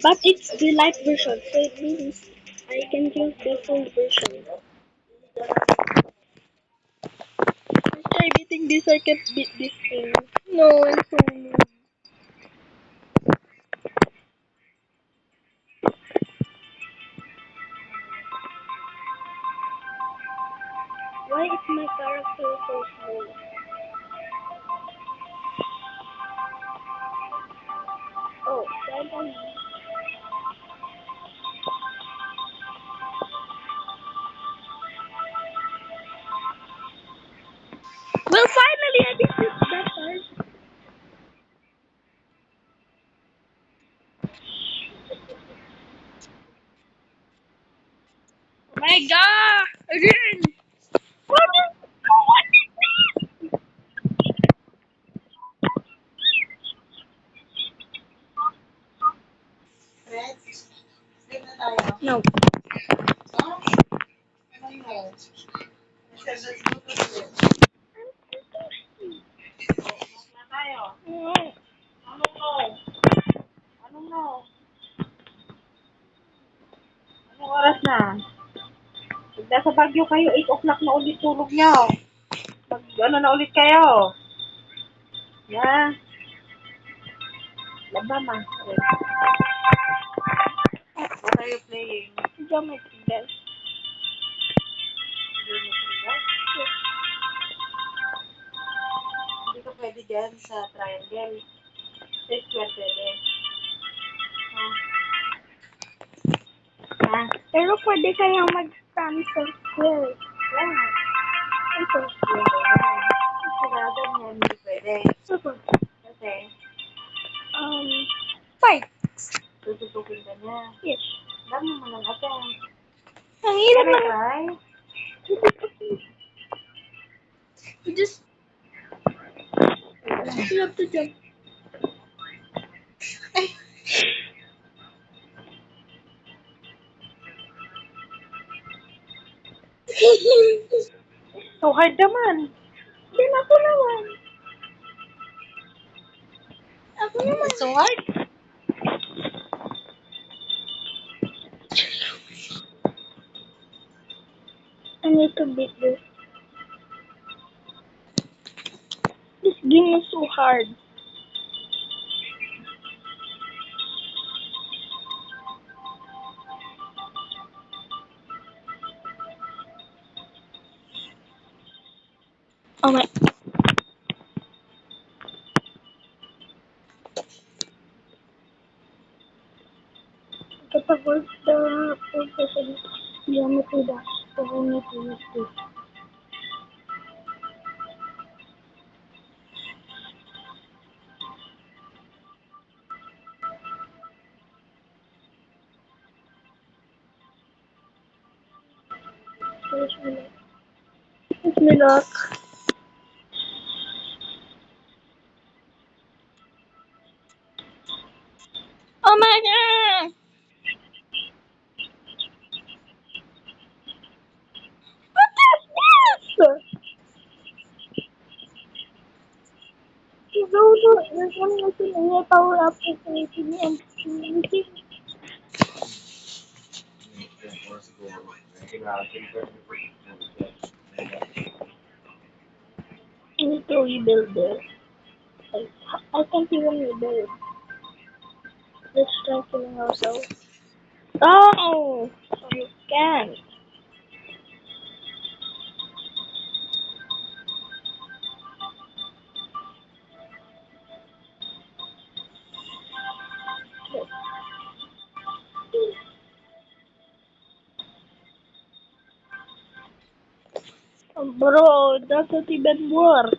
But it's the light version, so it means I can use the full version. I try beating this, I can't beat this thing. No, I'm so noob. Why is my character so slow? Oh, finally. Well, finally, I beat this bastard. My God! Again! What is Fred, sleep na tayo. No. No? Anong no? I said, let's go to sleep. Sleep na tayo. No. Anong no? Anong no? Anong oras na? Pag nasa Baguio kayo, 8 o'clock na ulit tulog nyo. Ano na ulit kayo? Yeah. Laba ma. What are you playing? Geometry Dash. Geometry Dash? Hindi ka pwede dyan sa triangle. Sa square pwede. Ha? Ha? Pero pwede kayang mag-stand sa square. Yeah. Ito. Kaya ganyan, hindi pwede. Ito. Kasi, Um, five. tututukin ka niya. Yes. Dami mo lang agad. Ang hirap Can I lang. try? You just, you have to jump. So hard naman. Then ako naman. Ako naman. It's so hard. I need to beat this. This game is so hard. Oh my. Kapag the profession geometry dash, so I need to use this. Wish me luck. Wish me luck. Oh my God! What is this? You go to there's one missing in your power up facility and missing. You need to rebuild this. I can't even rebuild. Let's try killing ourselves. Oh! You can. Bro, it doesn't even work.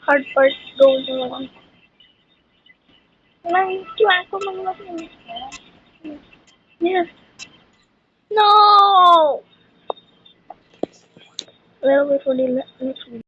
hard part go naman. Nang-iwan ko mag-login. Yes. No! Well, before the next